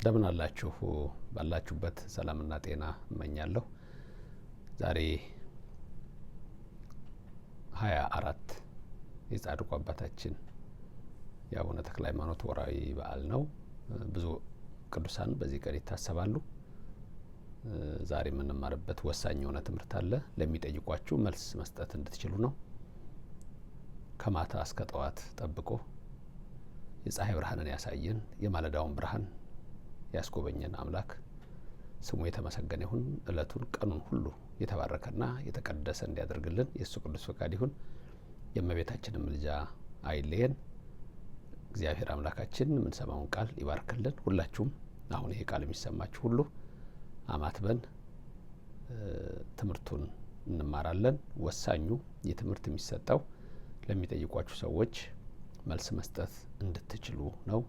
እንደምን አላችሁ ባላችሁበት ሰላምና ጤና እመኛለሁ። ዛሬ 24 የጻድቁ አባታችን የአቡነ ተክለ ሃይማኖት ወርሃዊ በዓል ነው። ብዙ ቅዱሳን በዚህ ቀን ይታሰባሉ። ዛሬ የምንማርበት ወሳኝ የሆነ ትምህርት አለ። ለሚጠይቋችሁ መልስ መስጠት እንድትችሉ ነው። ከማታ እስከ ጠዋት ጠብቆ የፀሐይ ብርሃንን ያሳየን የማለዳውን ብርሃን ያስጎበኘን አምላክ ስሙ የተመሰገነ ይሁን። እለቱን ቀኑን ሁሉ የተባረከና የተቀደሰ እንዲያደርግልን የእሱ ቅዱስ ፈቃድ ይሁን። የእመቤታችንን ምልጃ አይለየን። እግዚአብሔር አምላካችን የምንሰማውን ቃል ይባርክልን። ሁላችሁም አሁን ይሄ ቃል የሚሰማችሁ ሁሉ አማትበን ትምህርቱን እንማራለን። ወሳኙ የትምህርት የሚሰጠው ለሚጠይቋችሁ ሰዎች መልስ መስጠት እንድትችሉ ነው።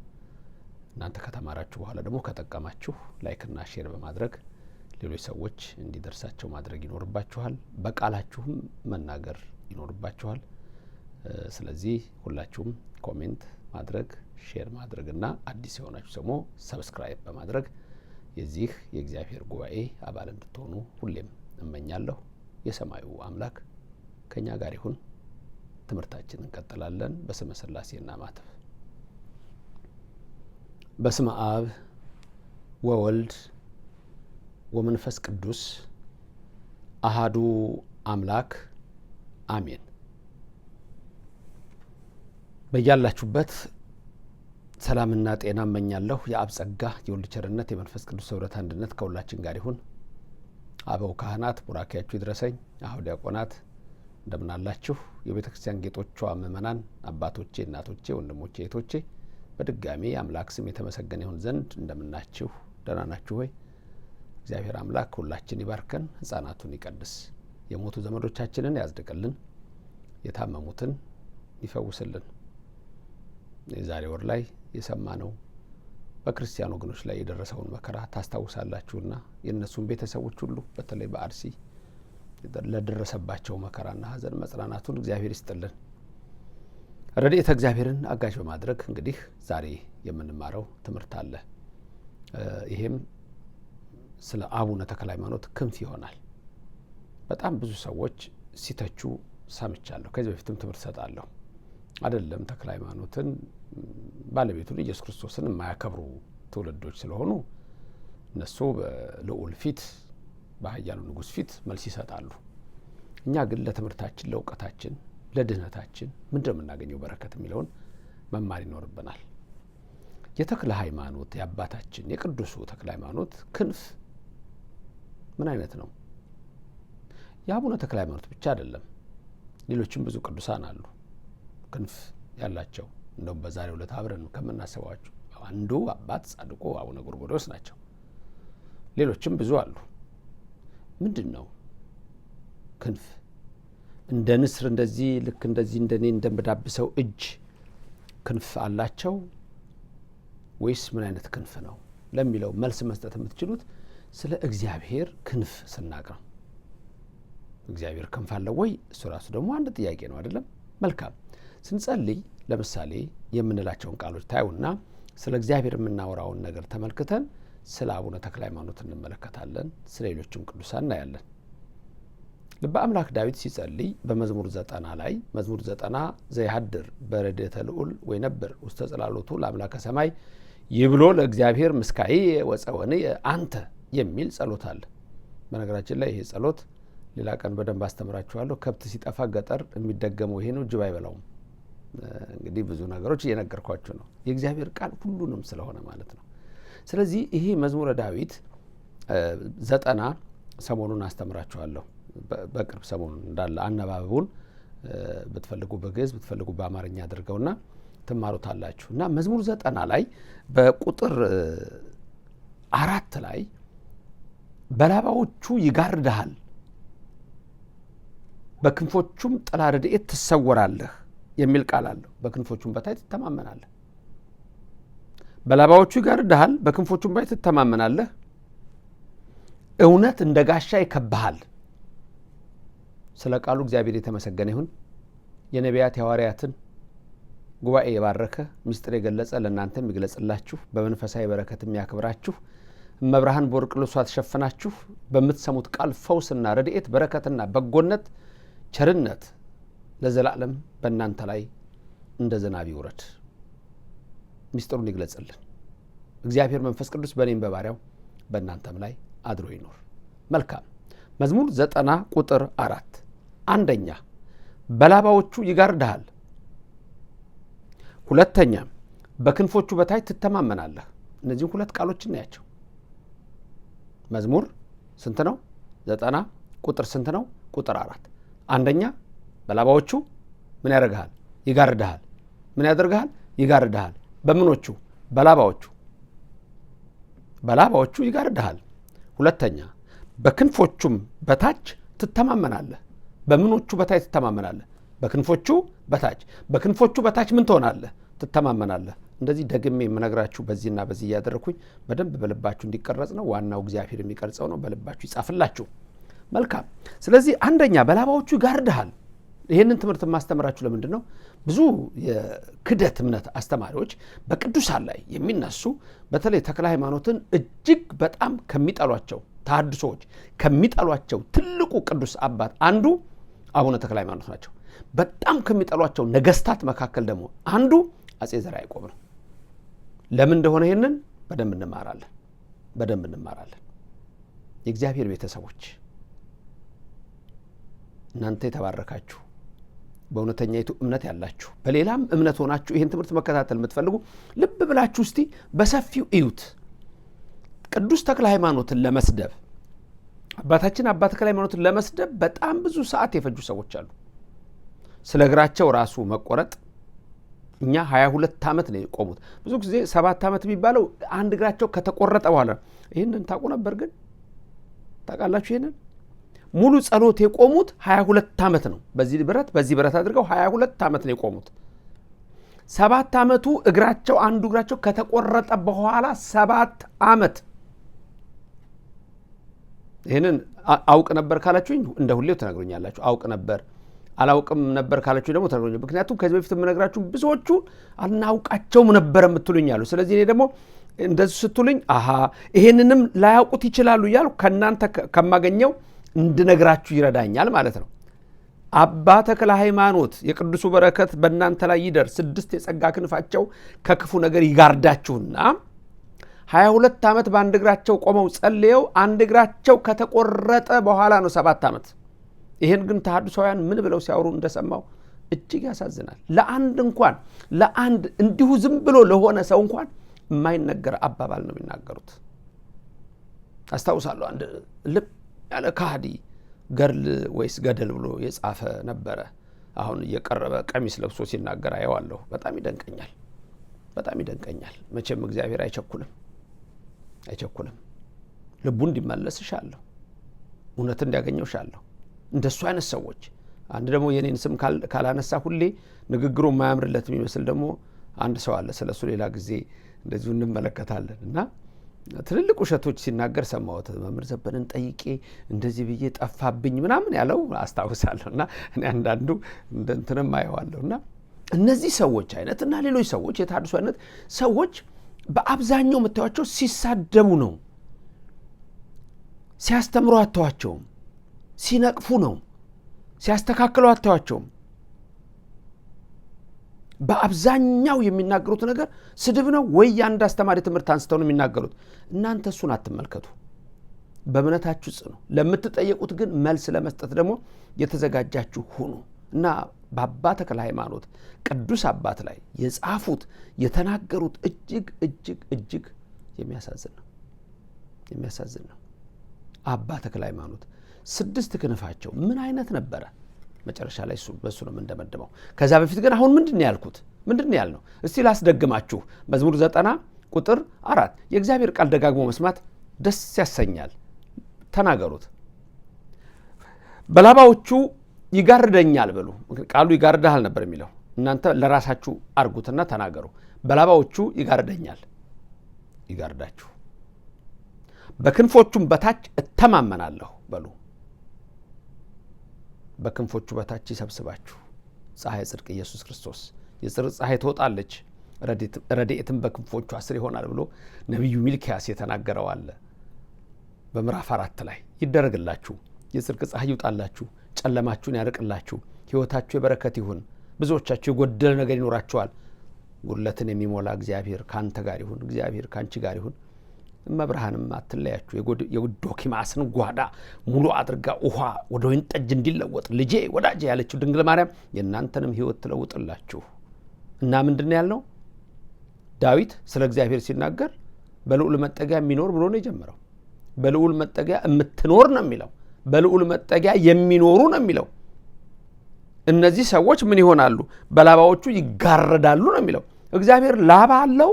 እናንተ ከተማራችሁ በኋላ ደግሞ ከጠቀማችሁ ላይክና ሼር በማድረግ ሌሎች ሰዎች እንዲደርሳቸው ማድረግ ይኖርባችኋል። በቃላችሁም መናገር ይኖርባችኋል። ስለዚህ ሁላችሁም ኮሜንት ማድረግ፣ ሼር ማድረግና አዲስ የሆናችሁ ደግሞ ሰብስክራይብ በማድረግ የዚህ የእግዚአብሔር ጉባኤ አባል እንድትሆኑ ሁሌም እመኛለሁ። የሰማዩ አምላክ ከኛ ጋር ይሁን። ትምህርታችንን እንቀጥላለን። በስመ ሥላሴና ማተብ በስመ አብ ወወልድ ወመንፈስ ቅዱስ አሃዱ አምላክ አሜን። በያላችሁበት ሰላምና ጤና እመኛለሁ። የአብ ጸጋ፣ የወልድ ቸርነት፣ የመንፈስ ቅዱስ ኅብረት አንድነት ከሁላችን ጋር ይሁን። አበው ካህናት ቡራኪያችሁ ይድረሰኝ። አሁን ዲያቆናት እንደምን አላችሁ? የቤተ ክርስቲያን ጌጦቿ ምእመናን አባቶቼ፣ እናቶቼ፣ ወንድሞቼ፣ እህቶቼ በድጋሚ አምላክ ስም የተመሰገነ ይሁን ዘንድ እንደምናችሁ ደህና ናችሁ ሆይ? እግዚአብሔር አምላክ ሁላችን ይባርከን፣ ሕፃናቱን ይቀድስ፣ የሞቱ ዘመዶቻችንን ያጽድቅልን፣ የታመሙትን ይፈውስልን። የዛሬ ወር ላይ የሰማነው በክርስቲያን ወገኖች ላይ የደረሰውን መከራ ታስታውሳላችሁና የእነሱን ቤተሰቦች ሁሉ በተለይ በአርሲ ለደረሰባቸው መከራና ሐዘን መጽናናቱን እግዚአብሔር ይስጥልን። ረድኤተ እግዚአብሔርን አጋዥ በማድረግ እንግዲህ ዛሬ የምንማረው ትምህርት አለ። ይሄም ስለ አቡነ ተክለ ሃይማኖት ክንፍ ይሆናል። በጣም ብዙ ሰዎች ሲተቹ ሰምቻለሁ። ከዚህ በፊትም ትምህርት ሰጣለሁ። አይደለም ተክለ ሃይማኖትን ባለቤቱን ኢየሱስ ክርስቶስን የማያከብሩ ትውልዶች ስለሆኑ እነሱ በልዑል ፊት በኃያሉ ንጉሥ ፊት መልስ ይሰጣሉ። እኛ ግን ለትምህርታችን፣ ለእውቀታችን፣ ለድህነታችን ምንድነው የምናገኘው በረከት የሚለውን መማር ይኖርብናል። የተክለ ሃይማኖት የአባታችን የቅዱሱ ተክለ ሃይማኖት ክንፍ ምን አይነት ነው? የአቡነ ተክለ ሃይማኖት ብቻ አይደለም፣ ሌሎችም ብዙ ቅዱሳን አሉ ክንፍ ያላቸው። እንደውም በዛሬው ዕለት አብረን ከምናስባቸው አንዱ አባት ጻድቁ አቡነ ጎርጎርዮስ ናቸው። ሌሎችም ብዙ አሉ። ምንድን ነው ክንፍ? እንደ ንስር እንደዚህ ልክ እንደዚህ እንደኔ እንደምዳብሰው እጅ ክንፍ አላቸው ወይስ ምን አይነት ክንፍ ነው ለሚለው መልስ መስጠት የምትችሉት ስለ እግዚአብሔር ክንፍ ስናቅ ነው። እግዚአብሔር ክንፍ አለው ወይ? እሱ ራሱ ደግሞ አንድ ጥያቄ ነው አይደለም? መልካም። ስንጸልይ ለምሳሌ የምንላቸውን ቃሎች ታዩና ስለ እግዚአብሔር የምናወራውን ነገር ተመልክተን ስለ አቡነ ተክለ ሃይማኖት እንመለከታለን። ስለ ሌሎችም ቅዱሳን እናያለን። ልበ አምላክ ዳዊት ሲጸልይ በመዝሙር 90 ላይ መዝሙር 90 ዘይሃድር በረድኤተ ልዑል ወይነብር ውስተ ጽላሎቱ ለአምላከ ሰማይ ይብሎ ለእግዚአብሔር ምስካዬ ወፀወንየ አንተ የሚል ጸሎት አለ። በነገራችን ላይ ይሄ ጸሎት ሌላ ቀን በደንብ አስተምራችኋለሁ። ከብት ሲጠፋ ገጠር የሚደገመው ይሄ ነው። ጅብ አይበላውም። እንግዲህ ብዙ ነገሮች እየነገርኳችሁ ነው። የእግዚአብሔር ቃል ሁሉንም ስለሆነ ማለት ነው። ስለዚህ ይሄ መዝሙረ ዳዊት 90 ሰሞኑን አስተምራችኋለሁ። በቅርብ ሰሞኑን እንዳለ አነባበቡን ብትፈልጉ በግዕዝ ብትፈልጉ በአማርኛ አድርገውና ትማሩታላችሁ። እና መዝሙር 90 ላይ በቁጥር 4 ላይ በላባዎቹ ይጋርድሃል፣ በክንፎቹም ጥላ ረድኤት ትሰወራለህ የሚል ቃል አለው። በክንፎቹም በታይ ትተማመናለህ። በላባዎቹ ይጋርድሃል፣ በክንፎቹም በታይ ትተማመናለህ። እውነት እንደ ጋሻ ይከብሃል። ስለ ቃሉ እግዚአብሔር የተመሰገነ ይሁን። የነቢያት የሐዋርያትን ጉባኤ የባረከ ምስጢር የገለጸ ለእናንተም ይግለጽላችሁ በመንፈሳዊ በረከት የሚያክብራችሁ መብርሃን በወርቅ ልብሷ ተሸፍናችሁ በምትሰሙት ቃል ፈውስና ረድኤት በረከትና በጎነት ቸርነት ለዘላለም በእናንተ ላይ እንደ ዝናብ ይውረድ። ምስጢሩን ይግለጽልን እግዚአብሔር መንፈስ ቅዱስ በእኔም በባሪያው በእናንተም ላይ አድሮ ይኖር። መልካም መዝሙር 90 ቁጥር 4 አንደኛ በላባዎቹ ይጋርድሃል፣ ሁለተኛ በክንፎቹ በታች ትተማመናለህ። እነዚህ ሁለት ቃሎች እናያቸው። መዝሙር ስንት ነው? 90 ቁጥር ስንት ነው? ቁጥር 4 አንደኛ በላባዎቹ ምን ያደርግሃል? ይጋርድሃል። ምን ያደርግሃል? ይጋርድሃል። በምኖቹ? በላባዎቹ ይጋርድሃል። ሁለተኛ በክንፎቹም በታች ትተማመናለህ። በምኖቹ በታች ትተማመናለህ? በክንፎቹ በታች። በክንፎቹ በታች ምን ትሆናለህ? ትተማመናለህ። እንደዚህ ደግሜ የምነግራችሁ በዚህና በዚህ እያደረኩኝ በደንብ በልባችሁ እንዲቀረጽ ነው። ዋናው እግዚአብሔር የሚቀርጸው ነው። በልባችሁ ይጻፍላችሁ። መልካም። ስለዚህ አንደኛ በላባዎቹ ይጋርድሃል። ይህንን ትምህርት የማስተምራችሁ ለምንድን ነው? ብዙ የክደት እምነት አስተማሪዎች በቅዱሳን ላይ የሚነሱ በተለይ ተክለ ሃይማኖትን እጅግ በጣም ከሚጠሏቸው ተሐድሶዎች ከሚጠሏቸው ትልቁ ቅዱስ አባት አንዱ አቡነ ተክለ ሃይማኖት ናቸው። በጣም ከሚጠሏቸው ነገስታት መካከል ደግሞ አንዱ አጼ ዘርዓ ያዕቆብ ነው። ለምን እንደሆነ ይህንን በደንብ እንማራለን። የእግዚአብሔር ቤተሰቦች እናንተ የተባረካችሁ በእውነተኛይቱ እምነት ያላችሁ በሌላም እምነት ሆናችሁ ይህን ትምህርት መከታተል የምትፈልጉ ልብ ብላችሁ እስቲ በሰፊው እዩት። ቅዱስ ተክለ ሃይማኖትን ለመስደብ አባታችን አባ ተክለ ሃይማኖትን ለመስደብ በጣም ብዙ ሰዓት የፈጁ ሰዎች አሉ። ስለ እግራቸው ራሱ መቆረጥ እኛ 22 ዓመት ነው የቆሙት። ብዙ ጊዜ 7 ዓመት የሚባለው አንድ እግራቸው ከተቆረጠ በኋላ ይህንን ታውቁ ነበር? ግን ታውቃላችሁ? ይህንን ሙሉ ጸሎት የቆሙት 22 ዓመት ነው። በዚህ ብረት አድርገው 22 ዓመት ነው የቆሙት። 7 ዓመቱ እግራቸው አንዱ እግራቸው ከተቆረጠ በኋላ 7 ዓመት። ይህንን አውቅ ነበር ካላችሁኝ እንደ ሁሌው ተናግሮኛላችሁ። አውቅ ነበር አላውቅም ነበር ካላችሁ ደግሞ ተናግሮኛል። ምክንያቱም ከዚህ በፊት የምነግራችሁ ብዙዎቹ አናውቃቸውም ነበር የምትሉኛሉ። ስለዚህ እኔ ደግሞ እንደዚህ ስትሉኝ ይሄንንም ላያውቁት ይችላሉ እያሉ ከእናንተ ከማገኘው እንድነግራችሁ ይረዳኛል ማለት ነው። አባ ተክለ ሃይማኖት የቅዱሱ በረከት በእናንተ ላይ ይደር። 6 የጸጋ ክንፋቸው ከክፉ ነገር ይጋርዳችሁና 22 ዓመት በአንድ እግራቸው ቆመው ጸልየው አንድ እግራቸው ከተቆረጠ በኋላ ነው 7 ዓመት። ይህን ግን ተሐድሶውያን ምን ብለው ሲያወሩ እንደሰማው እጅግ ያሳዝናል። ለአንድ እንዲሁ ዝም ብሎ ለሆነ ሰው እንኳን የማይነገር አባባል ነው የሚናገሩት። አስታውሳለሁ አንድ ልብ ያለ ካህዲ ገርል ወይስ ገደል ብሎ የጻፈ ነበረ። አሁን እየቀረበ ቀሚስ ለብሶ ሲናገር አየዋለሁ። በጣም ይደንቀኛል። መቼም እግዚአብሔር አይቸኩልም። ልቡ እንዲመለስ እሻለሁ። እውነት እንዲያገኘው እሻለሁ። እንደሱ አይነት ሰዎች አንድ ደግሞ የኔን ስም ካላነሳ ሁሌ ንግግሩ የማያምርለት የሚመስል ደግሞ አንድ ሰው አለ። ስለሱ ሌላ ጊዜ እንደዚሁ እንመለከታለን። እና ትልልቅ ውሸቶች ሲናገር ሰማሁት። መምህር ዘበንን ጠይቄ እንደዚህ ብዬ ጠፋብኝ ምናምን ያለው አስታውሳለሁ። እና እኔ አንዳንዱ እንትንም አየዋለሁ። እና እነዚህ ሰዎች አይነት እና ሌሎች ሰዎች የተሐድሶ አይነት ሰዎች በአብዛኛው የምታዩቸው ሲሳደቡ ነው። ሲያስተምሩ አታዩአቸውም። ሲነቅፉ ነው። ሲያስተካክሉ አታዩአቸውም። በአብዛኛው የሚናገሩት ነገር ስድብ ነው ወይ የአንድ አስተማሪ ትምህርት አንስተው ነው የሚናገሩት። እናንተ እሱን አትመልከቱ። በእምነታችሁ ጽኑ። ለምትጠየቁት ግን መልስ ለመስጠት ደግሞ የተዘጋጃችሁ ሁኑ። እና በአባ ተክለ ሃይማኖት ቅዱስ አባት ላይ የጻፉት የተናገሩት እጅግ የሚያሳዝን ነው። አባ ተክለ ሃይማኖት 6 ክንፋቸው ምን አይነት ነበረ? መጨረሻ ላይ በሱ ነው እንደመደመው። ከዛ በፊት ግን አሁን ምንድነው ያልነው? እስቲ ላስደግማችሁ። መዝሙር 90 ቁጥር 4 የእግዚአብሔር ቃል ደጋግሞ መስማት ደስ ያሰኛል። ተናገሩት። በላባዎቹ ይጋርደኛል በሉ። ቃሉ ይጋርዳል ነበር የሚለው። እናንተ ለራሳችሁ አርጉትና ተናገሩ። በላባዎቹ ይጋርዳችሁ፣ በክንፎቹም በታች እተማመናለሁ በሉ። በክንፎቹ በታች ይሰብስባችሁ። ፀሐይ ጽድቅ ኢየሱስ ክርስቶስ የጽድቅ ፀሐይ ትወጣለች፣ ረድኤትም በክንፎቿ ስር ይሆናል ብሎ ነቢዩ ሚልክያስ የተናገረው አለ። በምዕራፍ 4 ላይ ይደረግላችሁ፣ የጽድቅ ፀሐይ ይውጣላችሁ፣ ጨለማችሁን ያርቅላችሁ፣ ሕይወታችሁ የበረከት ይሁን፣ ብዙዎቻችሁ የጎደለ ነገር ይኖራችኋል፣ ጉድለትን የሚሞላ እግዚአብሔር ካንተ ጋር ይሁን፣ እግዚአብሔር ካንቺ ጋር ይሁን፣ እመብርሃንም አትለያችሁ፣ የዶኪማስን ጓዳ ሙሉ አድርጋ ውሃ ወደ ወይን ጠጅ እንዲለወጥ ልጄ ወዳጄ ያለችው ድንግል ማርያም የእናንተንም ሕይወት ትለውጥላችሁ። እና ምንድን ያልነው ዳዊት ስለ እግዚአብሔር ሲናገር በልዑል መጠጊያ የሚኖር ብሎ ነው የጀመረው። በልዑል መጠጊያ የምትኖር ነው የሚለው፣ በልዑል መጠጊያ የሚኖሩ ነው የሚለው። እነዚህ ሰዎች ምን ይሆናሉ? በላባዎቹ ይጋረዳሉ ነው የሚለው። እግዚአብሔር ላባ አለው።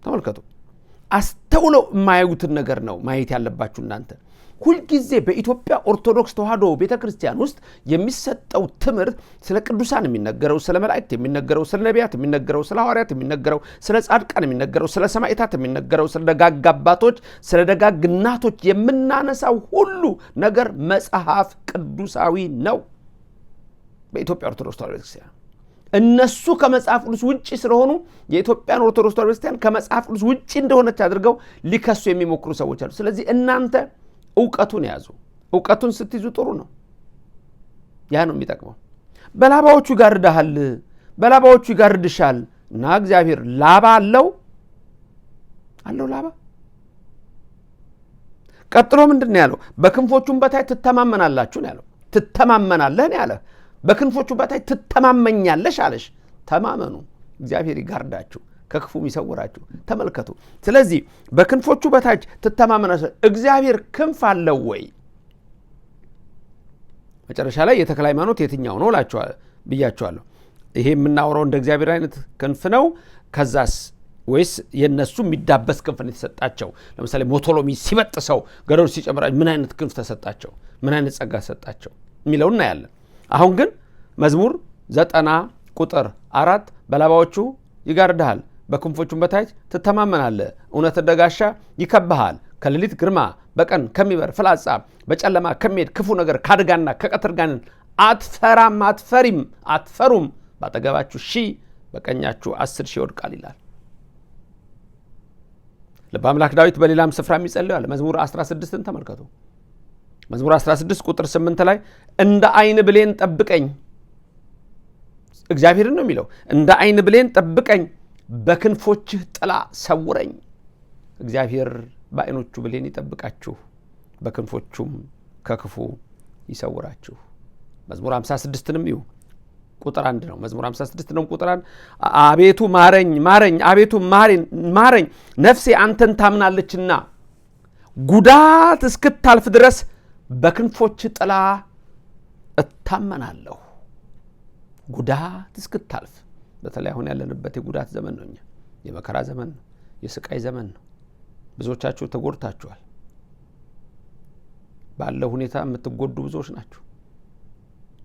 ተመልከቱ። አስተውለው የማያዩትን ነገር ነው ማየት ያለባችሁ እናንተ። ሁልጊዜ በኢትዮጵያ ኦርቶዶክስ ተዋሕዶ ቤተ ክርስቲያን ውስጥ የሚሰጠው ትምህርት ስለ ቅዱሳን የሚነገረው፣ ስለ መላእክት የሚነገረው፣ ስለ ነቢያት የሚነገረው፣ ስለ ሐዋርያት የሚነገረው፣ ስለ ጻድቃን የሚነገረው፣ ስለ ሰማዕታት የሚነገረው፣ ስለ ደጋግ አባቶች፣ ስለ ደጋግ እናቶች የምናነሳው ሁሉ ነገር መጽሐፍ ቅዱሳዊ ነው። በኢትዮጵያ ኦርቶዶክስ ተዋሕዶ ቤተ ክርስቲያን እነሱ ከመጽሐፍ ቅዱስ ውጪ ስለሆኑ የኢትዮጵያን ኦርቶዶክስ ተዋሕዶ ቤተ ክርስቲያን ከመጽሐፍ ቅዱስ ውጪ እንደሆነች አድርገው ሊከሱ የሚሞክሩ ሰዎች አሉ። ስለዚህ እናንተ እውቀቱን ያዙ። እውቀቱን ስትይዙ ጥሩ ነው። ያ ነው የሚጠቅመው። በላባዎቹ ይጋርድሃል፣ በላባዎቹ ይጋርድሻል። እና እግዚአብሔር ላባ አለው ላባ። ቀጥሎ ምንድን ነው ያለው? በክንፎቹም በታች ትተማመናላችሁ ነው ያለው። ትተማመናለህ ነው ያለ። በክንፎቹ በታች ትተማመኛለሽ አለሽ። ተማመኑ። እግዚአብሔር ይጋርዳችሁ፣ ከክፉም ይሰውራችሁ። ተመልከቱ። ስለዚህ በክንፎቹ በታች ትተማመናለሽ። እግዚአብሔር ክንፍ አለው ወይ? መጨረሻ ላይ የተክለ ሃይማኖት የትኛው ነው ብያቸዋለሁ። ይሄ የምናወራው እንደ እግዚአብሔር አይነት ክንፍ ነው? ከዛስ ወይስ የነሱ የሚዳበስ ክንፍ ነው የተሰጣቸው? ለምሳሌ ሞቶሎሚ ሲበጥሰው ገደሉ ሲጨምራ ምን አይነት ክንፍ ተሰጣቸው? ምን አይነት ጸጋ ተሰጣቸው የሚለው እናያለን። አሁን ግን መዝሙር 90 ቁጥር 4 በላባዎቹ ይጋርድሃል፣ በክንፎቹም በታች ትተማመናለህ፣ እውነት እንደ ጋሻ ይከብሃል፣ ከሌሊት ግርማ፣ በቀን ከሚበር ፍላጻ፣ በጨለማ ከሚሄድ ክፉ ነገር፣ ካድጋና ከቀትር ጋኔን አትፈራም፣ አትፈሩም። ባጠገባችሁ 1000 በቀኛችሁ 10,000 ይወድቃል ይላል ልበ አምላክ ዳዊት። በሌላም ስፍራ የሚጸልያል። መዝሙር 16ን ተመልከቱ። መዝሙር 16 ቁጥር 8 ላይ እንደ አይን ብሌን ጠብቀኝ፣ እግዚአብሔርን ነው የሚለው። እንደ አይን ብሌን ጠብቀኝ፣ በክንፎችህ ጥላ ሰውረኝ። እግዚአብሔር በአይኖቹ ብሌን ይጠብቃችሁ፣ በክንፎቹም ከክፉ ይሰውራችሁ። መዝሙር 56ንም ይሁ ቁጥር 1 ነው። መዝሙር 56 ነው ቁጥር 1 አቤቱ ማረኝ ማረኝ፣ አቤቱ ማረኝ፣ ነፍሴ አንተን ታምናለችና ጉዳት እስክታልፍ ድረስ በክንፎች ጥላ እታመናለሁ። ጉዳት እስክታልፍ። በተለይ አሁን ያለንበት የጉዳት ዘመን ነው። የመከራ ዘመን ነው። የስቃይ ዘመን ነው። ብዙዎቻችሁ ተጎድታችኋል። ባለው ሁኔታ የምትጎዱ ብዙዎች ናችሁ።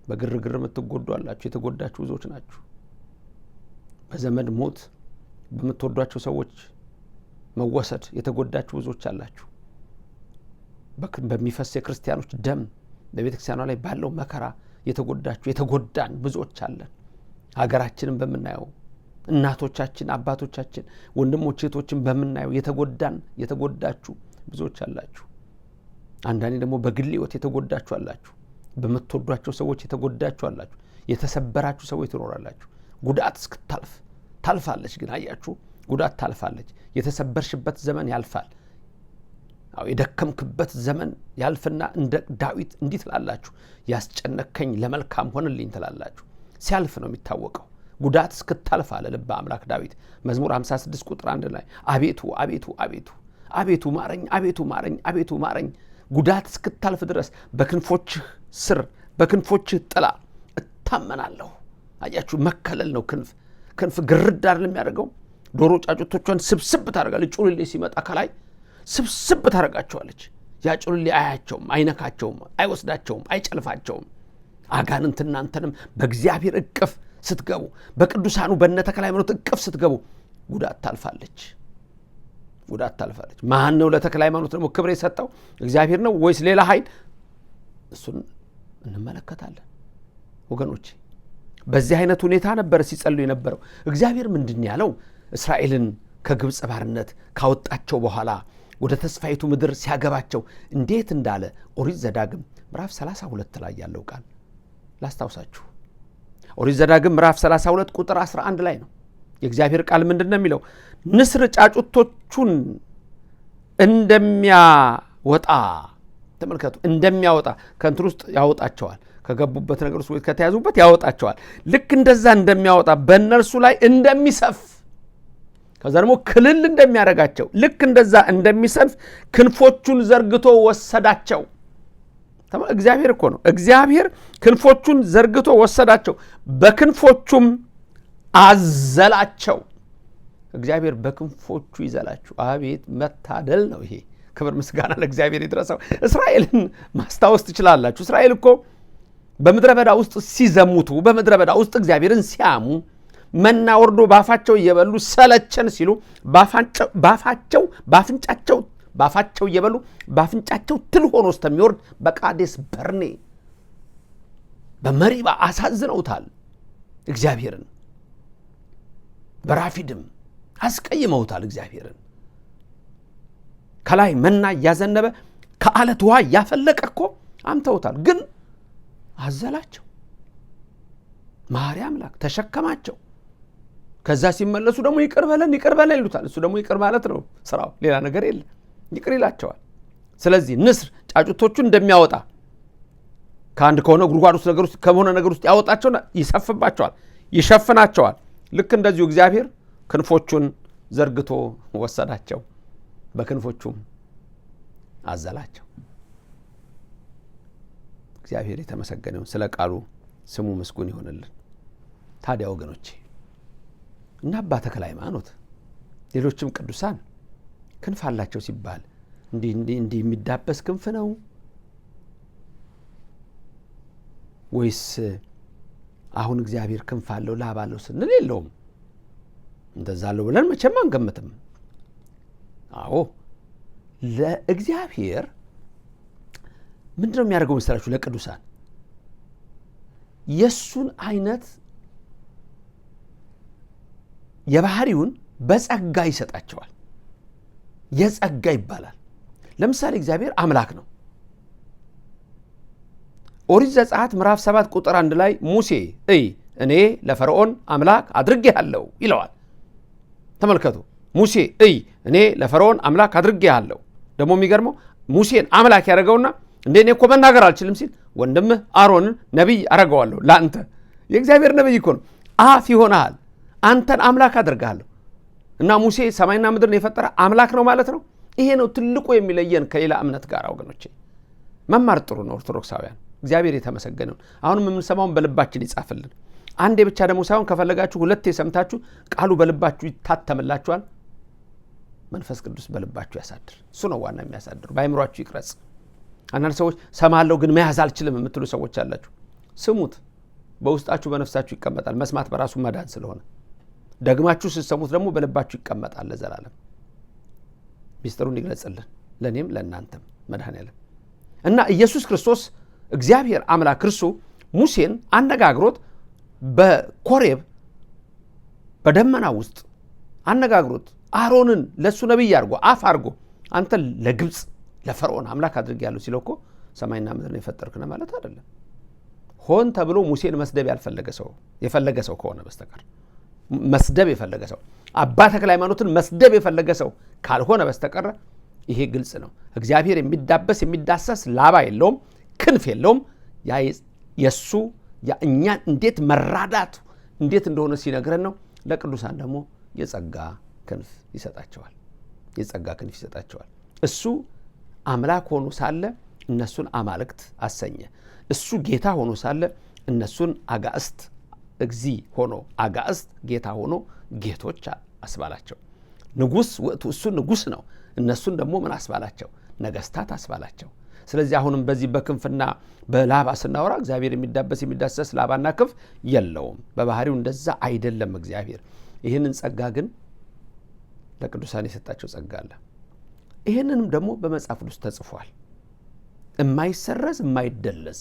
በግርግር የምትጎዱ አላችሁ። የተጎዳችሁ ብዙዎች ናችሁ። በዘመድ ሞት፣ በምትወዷቸው ሰዎች መወሰድ የተጎዳችሁ ብዙዎች አላችሁ። በሚፈስ የክርስቲያኖች ደም በቤተ ክርስቲያኗ ላይ ባለው መከራ የተጎዳን ብዙዎች አለን። ሀገራችንን በምናየው እናቶቻችን፣ አባቶቻችን፣ ወንድሞች እህቶችን በምናየው የተጎዳችሁ ብዙዎች አላችሁ። አንዳንዴ ደግሞ በግል ሕይወት የተጎዳችሁ አላችሁ። በምትወዷቸው ሰዎች የተጎዳችሁ አላችሁ። የተሰበራችሁ ሰዎች ትኖራላችሁ። ጉዳት እስክታልፍ ታልፋለች። ግን አያችሁ፣ ጉዳት ታልፋለች። የተሰበርሽበት ዘመን ያልፋል። የደከምክበት ዘመን ያልፍና እንደ ዳዊት እንዲህ ትላላችሁ፣ ያስጨነከኝ ለመልካም ሆነልኝ ትላላችሁ። ሲያልፍ ነው የሚታወቀው። ጉዳት እስክታልፍ አለ ልበ አምላክ ዳዊት መዝሙር 56 ቁጥር 1 ላይ አቤቱ አቤቱ አቤቱ አቤቱ ማረኝ፣ አቤቱ ማረኝ፣ አቤቱ ማረኝ፣ ጉዳት እስክታልፍ ድረስ በክንፎችህ ስር በክንፎችህ ጥላ እታመናለሁ። አያችሁ፣ መከለል ነው። ክንፍ ግርድ አይደለም የሚያደርገው። ዶሮ ጫጩቶቿን ስብስብ ታደርጋለች። ጩልሌ ሲመጣ ከላይ ስብስብ ታደርጋቸዋለች። ያ ጩልሌ አያቸውም፣ አይነካቸውም፣ አይወስዳቸውም፣ አይጨልፋቸውም። አጋንንት እናንተንም በእግዚአብሔር እቅፍ ስትገቡ፣ በቅዱሳኑ በእነ ተክለ ሃይማኖት እቅፍ ስትገቡ ጉዳት ታልፋለች። ማን ነው ለተክለ ሃይማኖት ደግሞ ክብር የሰጠው? እግዚአብሔር ነው ወይስ ሌላ ኃይል? እሱን እንመለከታለን ወገኖቼ። በዚህ አይነት ሁኔታ ነበር ሲጸልዩ የነበረው። እግዚአብሔር ምንድን ያለው? እስራኤልን ከግብፅ ባርነት ካወጣቸው በኋላ ወደ ተስፋይቱ ምድር ሲያገባቸው እንዴት እንዳለ ኦሪት ዘዳግም ምዕራፍ 32 ላይ ያለው ቃል ላስታውሳችሁ። ኦሪት ዘዳግም ምዕራፍ 32 ቁጥር 11 ላይ ነው። የእግዚአብሔር ቃል ምንድነው የሚለው? ንስር ጫጩቶቹን እንደሚያወጣ ተመልከቱ፣ እንደሚያወጣ ከእንትን ውስጥ ያወጣቸዋል፣ ከገቡበት ነገር ውስጥ ወይ ከተያዙበት ያወጣቸዋል። ልክ እንደዛ እንደሚያወጣ በእነርሱ ላይ እንደሚሰፍ ከዛ ደግሞ ክልል እንደሚያደርጋቸው ልክ እንደዛ እንደሚሰፍ ክንፎቹን ዘርግቶ ወሰዳቸው። እግዚአብሔር እኮ ነው። እግዚአብሔር ክንፎቹን ዘርግቶ ወሰዳቸው፣ በክንፎቹም አዘላቸው። እግዚአብሔር በክንፎቹ ይዘላችሁ። አቤት መታደል ነው ይሄ! ክብር ምስጋና ለእግዚአብሔር ይድረሰው። እስራኤልን ማስታወስ ትችላላችሁ። እስራኤል እኮ በምድረ በዳ ውስጥ ሲዘሙቱ፣ በምድረ በዳ ውስጥ እግዚአብሔርን ሲያሙ፣ መና ወርዶ ባፋቸው እየበሉ ሰለቸን ሲሉ ባፋቸው እየበሉ ባፍንጫቸው ትል ሆኖ እስከሚወርድ በቃዴስ በርኔ በመሪባ አሳዝነውታል። እግዚአብሔርን በራፊድም አስቀይመውታል። እግዚአብሔርን ከላይ መና እያዘነበ ከአለት ውሃ እያፈለቀ እኮ አምተውታል። ግን አዘላቸው። ማርያም አምላክ ተሸከማቸው። ከዛ ሲመለሱ ደግሞ ይቅር በለን ይሉታል። እሱ ደግሞ ይቅር ማለት ነው ስራው፣ ሌላ ነገር የለ። ይቅር ይላቸዋል። ስለዚህ ንስር ጫጩቶቹን እንደሚያወጣ ከአንድ ከሆነ ጉድጓድ ውስጥ ነገር ውስጥ ከሆነ ነገር ውስጥ ያወጣቸውና ይሰፍባቸዋል፣ ይሸፍናቸዋል። ልክ እንደዚሁ እግዚአብሔር ክንፎቹን ዘርግቶ ወሰዳቸው፣ በክንፎቹም አዘላቸው። እግዚአብሔር የተመሰገነው ስለ ቃሉ ስሙ ምስጉን ይሆንልን። ታዲያ ወገኖቼ እና አባ ተክለ ሃይማኖት ሌሎችም ቅዱሳን ክንፍ አላቸው ሲባል እንዲህ የሚዳበስ ክንፍ ነው ወይስ አሁን እግዚአብሔር ክንፍ አለው ላብ አለው ስንል የለውም? እንደዛ አለው ብለን መቼም አንገምትም። አዎ ለእግዚአብሔር ምንድነው የሚያደርገው መሰላችሁ? ለቅዱሳን የሱን አይነት የባህሪውን በጸጋ ይሰጣቸዋል። የጸጋ ይባላል። ለምሳሌ እግዚአብሔር አምላክ ነው። ኦሪት ዘጸአት ምዕራፍ 7 ቁጥር 1 ላይ ሙሴ እኔ ለፈርዖን አምላክ አድርጌሃለሁ ይለዋል። ተመልከቱ። ሙሴ እኔ ለፈርዖን አምላክ አድርጌሃለሁ። ደግሞ የሚገርመው ሙሴን አምላክ ያደረገውና እኔ እኮ መናገር አልችልም ሲል ወንድምህ አሮንን ነቢይ አረገዋለሁ ለአንተ። የእግዚአብሔር ነቢይ እኮ ነው። አፍ ይሆናል፣ አንተን አምላክ አድርጋለሁ። እና ሙሴ ሰማይና ምድርን የፈጠረ አምላክ ነው ማለት ነው። ይሄ ነው ትልቁ የሚለየን ከሌላ እምነት ጋር ወገኖቼ። መማር ጥሩ ነው። ኦርቶዶክሳውያን እግዚአብሔር የተመሰገነው። አሁንም የምንሰማውን በልባችን ይጻፍልን። አንዴ ብቻ ደግሞ ሳይሆን ከፈለጋችሁ ሁለቴ ሰምታችሁ ቃሉ በልባችሁ ይታተምላችኋል። መንፈስ ቅዱስ በልባችሁ ያሳድር። እሱ ነው ዋና የሚያሳድር። በአእምሯችሁ ይቅረጽ። አንዳንድ ሰዎች ሰማለሁ ግን መያዝ አልችልም የምትሉ ሰዎች አላችሁ። ስሙት፣ በውስጣችሁ በነፍሳችሁ ይቀመጣል። መስማት በራሱ መዳን ስለሆነ ደግማችሁ ስትሰሙት ደግሞ በልባችሁ ይቀመጣል ለዘላለም። ሚስጥሩን ይግለጽልን ለኔም ለእናንተም መድኃኔዓለም። እና ኢየሱስ ክርስቶስ እግዚአብሔር አምላክ እርሱ ሙሴን አነጋግሮት በኮሬብ በደመና ውስጥ አነጋግሮት አሮንን ለሱ ነብይ አድርጎ አፍ አድርጎ አንተ ለግብፅ ለፈርዖን አምላክ አድርጌያለሁ ሲለው እኮ ሰማይና ምድርን የፈጠርክነ ማለት አይደለም። ሆን ተብሎ ሙሴን መስደብ የፈለገ ሰው ከሆነ በስተቀር መስደብ የፈለገ ሰው አባ ተክለ ሃይማኖትን መስደብ የፈለገ ሰው ካልሆነ በስተቀር ይሄ ግልጽ ነው። እግዚአብሔር የሚዳበስ የሚዳሰስ ላባ የለውም፣ ክንፍ የለውም። የሱ እኛን እንዴት መራዳቱ እንዴት እንደሆነ ሲነግረን ነው። ለቅዱሳን ደግሞ የጸጋ ክንፍ ይሰጣቸዋል። የጸጋ ክንፍ ይሰጣቸዋል። እሱ አምላክ ሆኖ ሳለ እነሱን አማልክት አሰኘ። እሱ ጌታ ሆኖ ሳለ እነሱን አጋእስት፣ እግዚ ሆኖ አጋእስት፣ ጌታ ሆኖ ጌቶች አስባላቸው። ንጉስ ወጥቶ እሱ ንጉስ ነው። እነሱን ደግሞ ምን አስባላቸው? ነገስታት አስባላቸው። ስለዚህ አሁንም በዚህ በክንፍና በላባ ስናወራ እግዚአብሔር የሚዳበስ የሚዳሰስ ላባና ክንፍ የለውም። በባህሪው እንደዛ አይደለም እግዚአብሔር። ይህንን ጸጋ ግን ለቅዱሳን የሰጣቸው ጸጋ አለ። ይህንንም ደግሞ በመጽሐፍ ቅዱስ ተጽፏል። የማይሰረዝ የማይደለዝ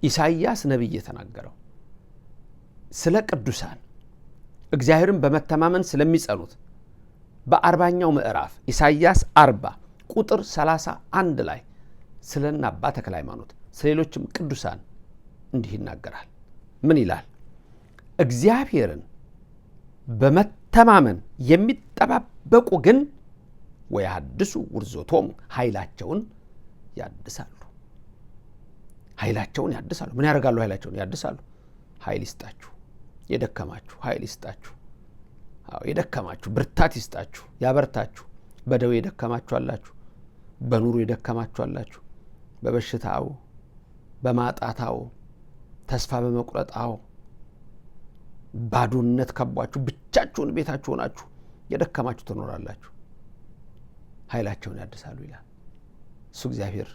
ኢሳይያስ ነብይ የተናገረው ስለ ቅዱሳን እግዚአብሔርን በመተማመን ስለሚጸኑት በ40ኛው ምዕራፍ ኢሳይያስ 40 ቁጥር 31 ላይ ስለና አባ ተክለ ሃይማኖት ስለሌሎችም ቅዱሳን እንዲህ ይናገራል። ምን ይላል? እግዚአብሔርን በመተማመን የሚጠባበቁ ግን ወያድሱ ውርዞቶም ኃይላቸውን ያድሳሉ። ኃይላቸውን ያድሳሉ። ምን ያደርጋሉ? ኃይላቸውን ያድሳሉ። ኃይል ይስጣችሁ፣ የደከማችሁ ኃይል ይስጣችሁ። የደከማችሁ ብርታት ይስጣችሁ፣ ያበርታችሁ። በደዌ የደከማችሁ አላችሁ፣ በኑሮ የደከማችሁ አላችሁ፣ በበሽታው በማጣታው ተስፋ በመቁረጣው ባዶነት ከቧችሁ ብቻችሁን ቤታችሁ ሆናችሁ የደከማችሁ ትኖራላችሁ። ኃይላቸውን ያድሳሉ ይላል። እሱ እግዚአብሔር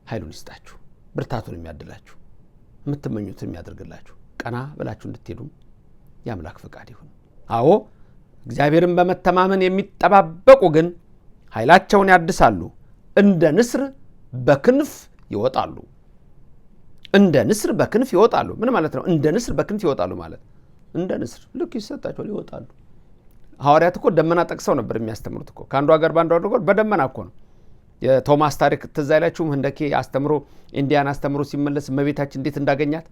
ኃይሉን ይስጣችሁ፣ ብርታቱን የሚያድላችሁ፣ የምትመኙትን የሚያደርግላችሁ፣ ቀና ብላችሁ እንድትሄዱ የአምላክ ፈቃድ ይሁን። አዎ እግዚአብሔርን በመተማመን የሚጠባበቁ ግን ኃይላቸውን ያድሳሉ፣ እንደ ንስር በክንፍ ይወጣሉ። እንደ ንስር በክንፍ ይወጣሉ። ምን ማለት ነው? እንደ ንስር በክንፍ ይወጣሉ ማለት እንደ ንስር ልክ ይሰጣቸዋል፣ ይወጣሉ። ሐዋርያት እኮ ደመና ጠቅሰው ነበር የሚያስተምሩት እኮ ከአንዱ ሀገር በአንዱ ሀገር በደመና እኮ ነው። የቶማስ ታሪክ ትዝ አይላችሁም? ህንደኬ አስተምሮ ኢንዲያን አስተምሮ ሲመለስ እመቤታችን እንዴት እንዳገኛት።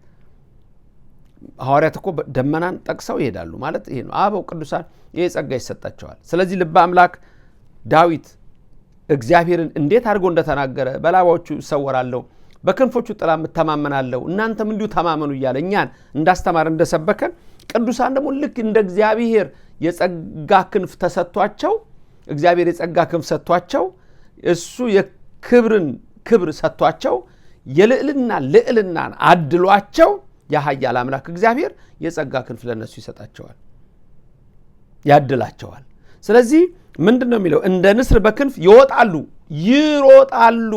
ሐዋርያት እኮ ደመናን ጠቅሰው ይሄዳሉ ማለት ይሄ ነው። አበው ቅዱሳን ይሄ ጸጋ ይሰጣቸዋል። ስለዚህ ልበ አምላክ ዳዊት እግዚአብሔርን እንዴት አድርጎ እንደተናገረ በላባዎቹ እሰወራለሁ፣ በክንፎቹ ጥላ እተማመናለሁ፣ እናንተም እንዲሁ ተማመኑ እያለ እኛን እንዳስተማረ እንደሰበከን ቅዱሳን ደግሞ ልክ እንደ እግዚአብሔር የጸጋ ክንፍ ተሰጥቷቸው እግዚአብሔር የጸጋ ክንፍ ሰጥቷቸው እሱ የክብርን ክብር ሰጥቷቸው ልዕልናን አድሏቸው የኃያል አምላክ እግዚአብሔር የጸጋ ክንፍ ለነሱ ይሰጣቸዋል፣ ያድላቸዋል። ስለዚህ ምንድነው የሚለው? እንደ ንስር በክንፍ ይወጣሉ፣ ይሮጣሉ።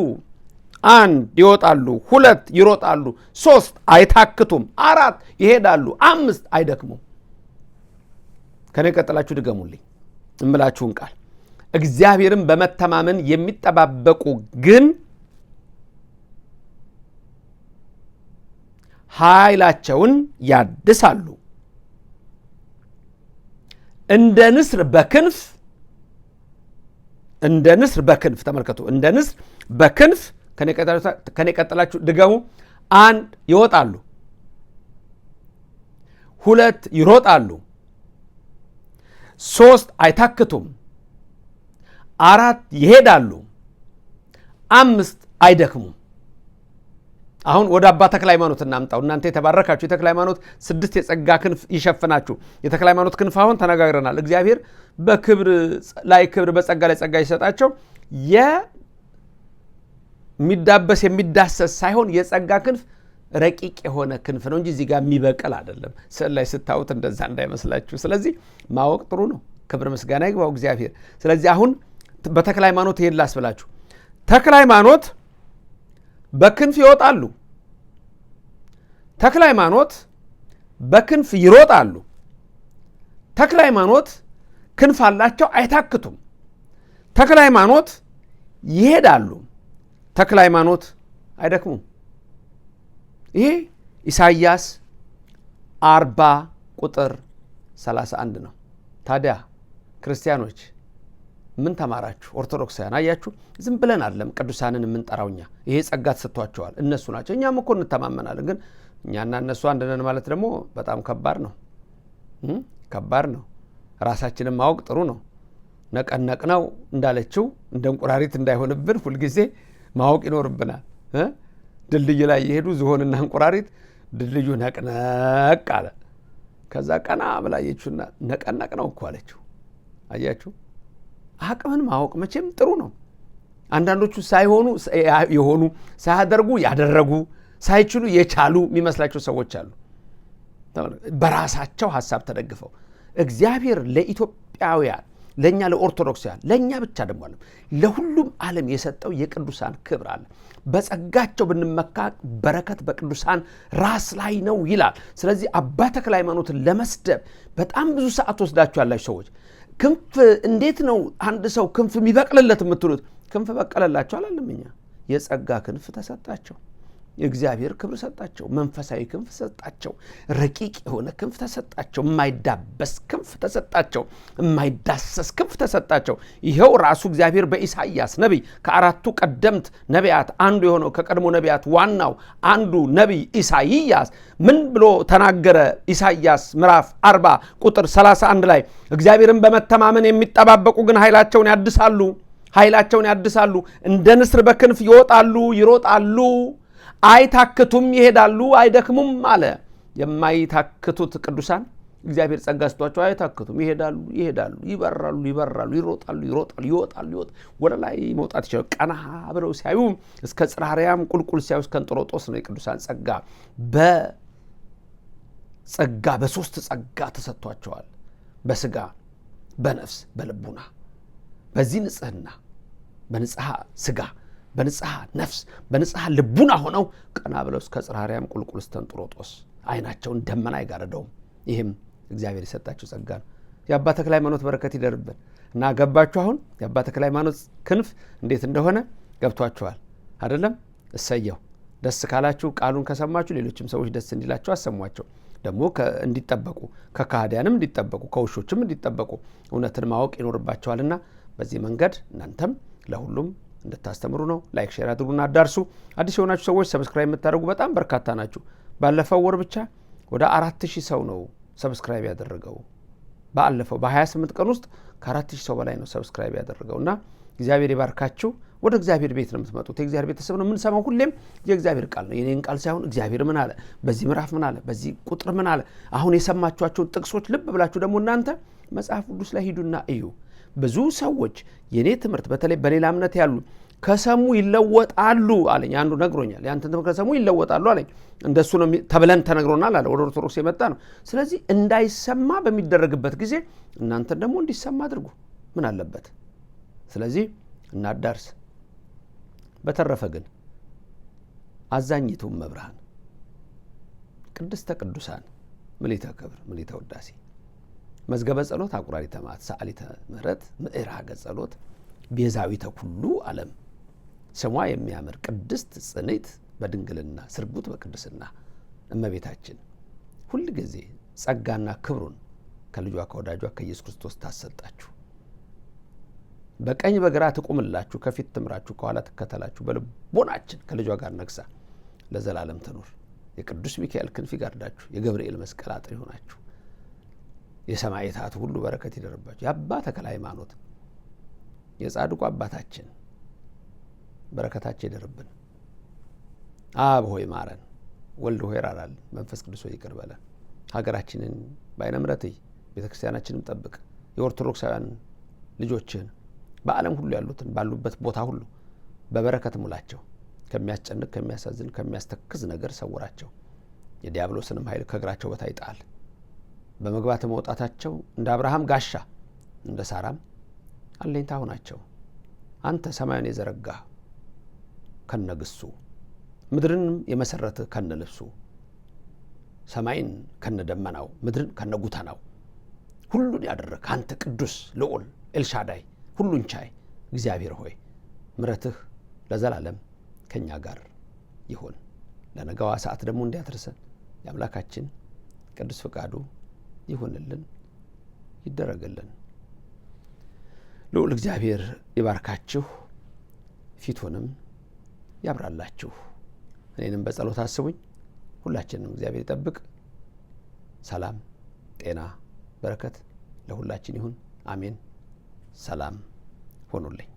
1 ይወጣሉ፣ 2 ይሮጣሉ፣ 3 አይታክቱም፣ 4 ይሄዳሉ፣ 5 አይደክሙም። ከኔ ቀጥላችሁ ድገሙልኝ እምላችሁን ቃል። እግዚአብሔርን በመተማመን የሚጠባበቁ ግን ኃይላቸውን ያድሳሉ፣ እንደ ንስር በክንፍ ተመልከቱ፣ እንደ ንስር በክንፍ ከኔ ቀጥላችሁ ድገሙ። 1 ይወጣሉ፣ 2 ይሮጣሉ፣ 3 አይታክቱም፣ 4 ይሄዳሉ፣ 5 አይደክሙም። አሁን ወደ አባ ተክለ ሃይማኖት እናምጣው። እናንተ የተባረካችሁ የተክለ ሃይማኖት 6 የጸጋ ክንፍ ይሸፍናችሁ። የተክለ ሃይማኖት ክንፍ አሁን ተነጋግረናል። እግዚአብሔር በክብር ላይ ክብር በጸጋ ላይ ጸጋ ይሰጣቸው። የሚዳበስ የሚዳሰስ ሳይሆን የጸጋ ክንፍ ረቂቅ የሆነ ክንፍ ነው እንጂ እዚህ ጋር የሚበቅል አይደለም። ስዕል ላይ ስታዩት እንደዛ እንዳይመስላችሁ። ስለዚህ ማወቅ ጥሩ ነው። ክብር ምስጋና ይግባው እግዚአብሔር። ስለዚህ አሁን በተክለ ሃይማኖት ይሄን ላስብላችሁ። ተክለ ሃይማኖት በክንፍ ይወጣሉ፣ ተክለ ሃይማኖት በክንፍ ይሮጣሉ። ተክለ ሃይማኖት ክንፍ አላቸው፣ አይታክቱም። ተክለ ሃይማኖት ይሄዳሉ፣ ተክለ ሃይማኖት አይደክሙም። ይሄ ኢሳይያስ 40 ቁጥር 31 ነው። ታዲያ ክርስቲያኖች ምን ተማራችሁ? ኦርቶዶክሳውያን አያችሁ፣ ዝም ብለን አይደለም ቅዱሳንን የምንጠራውኛ። ይሄ ጸጋ ተሰጥቷቸዋል፣ እነሱ ናቸው። እኛም እኮ እንተማመናለን፣ ግን እኛና እነሱ አንድ ነን ማለት ደግሞ በጣም ከባድ ነው። ራሳችንን ማወቅ ጥሩ ነው። ነቀነቅ ነው እንዳለችው እንደ እንቁራሪት እንዳይሆንብን ሁልጊዜ ማወቅ ይኖርብናል። ድልድይ ላይ የሄዱ ዝሆንና እንቁራሪት ድልድዩ ነቅነቅ አለ። ከዛ ቀና ብላየችውና ነቀነቅ ነው እኮ አለችው። አያችሁ፣ አቅምን ማወቅ መቼም ጥሩ ነው። አንዳንዶቹ ሳይሆኑ የሆኑ ሳያደርጉ ያደረጉ ሳይችሉ የቻሉ የሚመስላቸው ሰዎች አሉ። በራሳቸው ሐሳብ ተደግፈው እግዚአብሔር ለኢትዮጵያውያን ለኛ ለኦርቶዶክሳውያን ለኛ ብቻ ደግሞ አለ ለሁሉም ዓለም የሰጠው የቅዱሳን ክብር አለ። በጸጋቸው ብንመካ በረከት በቅዱሳን ራስ ላይ ነው ይላል። ስለዚህ አባ ተክለ ሃይማኖትን ለመስደብ በጣም ብዙ ሰዓት ወስዳችሁ ያላችሁ ሰዎች ክንፍ እንዴት ነው አንድ ሰው ክንፍ የሚበቅልለት የምትሉት? ክንፍ በቀለላቸው አላለም። እኛ የጸጋ ክንፍ ተሰጣቸው። የእግዚአብሔር ክብር ሰጣቸው፣ መንፈሳዊ ክንፍ ሰጣቸው፣ ረቂቅ የሆነ ክንፍ ተሰጣቸው፣ የማይዳበስ ክንፍ ተሰጣቸው፣ የማይዳሰስ ክንፍ ተሰጣቸው። ይኸው ራሱ እግዚአብሔር በኢሳይያስ ነቢይ ከአራቱ ቀደምት ነቢያት አንዱ የሆነው ከቀድሞ ነቢያት ዋናው አንዱ ነቢይ ኢሳይያስ ምን ብሎ ተናገረ? ኢሳይያስ ምዕራፍ 40 ቁጥር 31 ላይ እግዚአብሔርን በመተማመን የሚጠባበቁ ግን ኃይላቸውን ያድሳሉ፣ እንደ ንስር በክንፍ ይወጣሉ፣ ይሮጣሉ፣ አይታክቱም፣ ይሄዳሉ፣ አይደክሙም አለ። የማይታክቱት ቅዱሳን እግዚአብሔር ጸጋ ስጧቸው አይታክቱም፣ ይሄዳሉ፣ ይበራሉ፣ ይወጣሉ፣ ወደ ላይ መውጣት ይችላሉ። ቀና ብለው ሲያዩ እስከ ጽርሐ አርያም ቁልቁል ሲያዩ እስከ እንጦሮጦስ ነው የቅዱሳን ጸጋ። በሶስት ጸጋ ተሰጥቷቸዋል። በስጋ፣ በነፍስ፣ በልቡና። በዚህ ንጽህና በንጽሐ ስጋ፣ በንጽሐ ነፍስ፣ በንጽሐ ልቡና ሆነው ቀና ብለው እስከ ጽርሐ አርያም ቁልቁል እስከ እንጦሮጦስ አይናቸውን ደመና አይጋረደውም። ይህም እግዚአብሔር የሰጣቸው ጸጋ ነው። የአባ ተክለ ሃይማኖት በረከት ይደርብን እና ገባችሁ? አሁን የአባ ተክለ ሃይማኖት ክንፍ እንዴት እንደሆነ ገብቷችኋል አይደለም? እሰየው። ደስ ካላችሁ ቃሉን ከሰማችሁ ሌሎችም ሰዎች ደስ እንዲላቸው አሰሟቸው። ደግሞ እንዲጠበቁ ከካህዲያንም እንዲጠበቁ ከውሾችም እንዲጠበቁ እውነትን ማወቅ ይኖርባቸዋልና በዚህ መንገድ እናንተም ለሁሉም እንድታስተምሩ ነው። ላይክ ሼር አድርጉና አዳርሱ። አዲስ የሆናችሁ ሰዎች ሰብስክራይብ የምታደርጉ በጣም በርካታ ናችሁ። ባለፈው ወር ብቻ ወደ 4000 ሰው ነው ሰብስክራይብ ያደረገው። ባለፈው በ28 ቀን ውስጥ ከ4000 ሰው በላይ ነው ሰብስክራይብ ያደረገውና እግዚአብሔር ይባርካችሁ። ወደ እግዚአብሔር ቤት ነው የምትመጡት። የእግዚአብሔር ቤተሰብ ነው የምንሰማው። ሁሌም የእግዚአብሔር ቃል ነው፣ የኔን ቃል ሳይሆን እግዚአብሔር ምን አለ፣ በዚህ ምዕራፍ ምን አለ፣ በዚህ ቁጥር ምን አለ። አሁን የሰማችኋቸውን ጥቅሶች ልብ ብላችሁ ደግሞ እናንተ መጽሐፍ ቅዱስ ላይ ሂዱና እዩ። ብዙ ሰዎች የኔ ትምህርት በተለይ በሌላ እምነት ያሉ ከሰሙ ይለወጣሉ አለኝ። አንዱ ነግሮኛል። ያንተ ትምህርት ከሰሙ ይለወጣሉ አለኝ። እንደሱ ነው ተብለን ተነግሮናል አለ። ወደ ኦርቶዶክስ የመጣ ነው። ስለዚህ እንዳይሰማ በሚደረግበት ጊዜ እናንተን ደግሞ እንዲሰማ አድርጉ። ምን አለበት? ስለዚህ እናዳርስ። በተረፈ ግን አዛኝቱም መብርሃን ቅድስተ ቅዱሳን ምልዕተ ክብር ምልዕተ ውዳሴ መዝገበ ጸሎት አቁራሪተ መዓት ሰዓሊተ ምሕረት ምዕራገ ጸሎት ቤዛዊተ ኩሉ ዓለም ስሟ የሚያምር ቅድስት ጽንዕት በድንግልና ስርጉት በቅድስና እመቤታችን ሁል ጊዜ ጸጋና ክብሩን ከልጇ ከወዳጇ ከኢየሱስ ክርስቶስ ታሰጣችሁ። በቀኝ በግራ ትቁምላችሁ፣ ከፊት ትምራችሁ፣ ከኋላ ትከተላችሁ። በልቦናችን ከልጇ ጋር ነግሳ ለዘላለም ትኑር። የቅዱስ ሚካኤል ክንፍ ይጋርዳችሁ፣ የገብርኤል መስቀል አጥር ይሆናችሁ። የሰማዕታት ሁሉ በረከት ይደርባችሁ። የአባ ተክለ ሃይማኖት የጻድቁ አባታችን በረከታቸው ይደርብን። አብ ሆይ ማረን፣ ወልድ ሆይ ራራልን፣ መንፈስ ቅዱስ ሆይ ይቅር በለን። ሀገራችንን በዓይነ ምሕረትህ ቤተክርስቲያናችንን ጠብቅ። የኦርቶዶክሳውያን ልጆችን በዓለም ሁሉ ያሉትን ባሉበት ቦታ ሁሉ በበረከት ሙላቸው። ከሚያስጨንቅ ከሚያሳዝን ከሚያስተክዝ ነገር ሰውራቸው። የዲያብሎስንም ኃይል ከእግራቸው በታች ጣል። በመግባት መውጣታቸው እንደ አብርሃም ጋሻ እንደ ሳራም አለኝታ ሆናቸው። አንተ ሰማዩን የዘረጋህ ከነግሱ ምድርንም የመሰረትህ ከነልብሱ ሰማይን ከነደመናው ምድርን ከነጉተናው ሁሉን ያደረግህ አንተ ቅዱስ ልዑል ኤልሻዳይ ሁሉን ቻይ እግዚአብሔር ሆይ ምሕረትህ ለዘላለም ከኛ ጋር ይሁን። ለነገዋ ሰዓት ደግሞ እንዲያደርሰን የአምላካችን ቅዱስ ፈቃዱ ይሁንልን ይደረግልን። ልዑል እግዚአብሔር ይባርካችሁ፣ ፊቱንም ያብራላችሁ። እኔንም በጸሎት አስቡኝ። ሁላችንም እግዚአብሔር ይጠብቅ። ሰላም፣ ጤና፣ በረከት ለሁላችን ይሁን። አሜን። ሰላም ሆኑልኝ።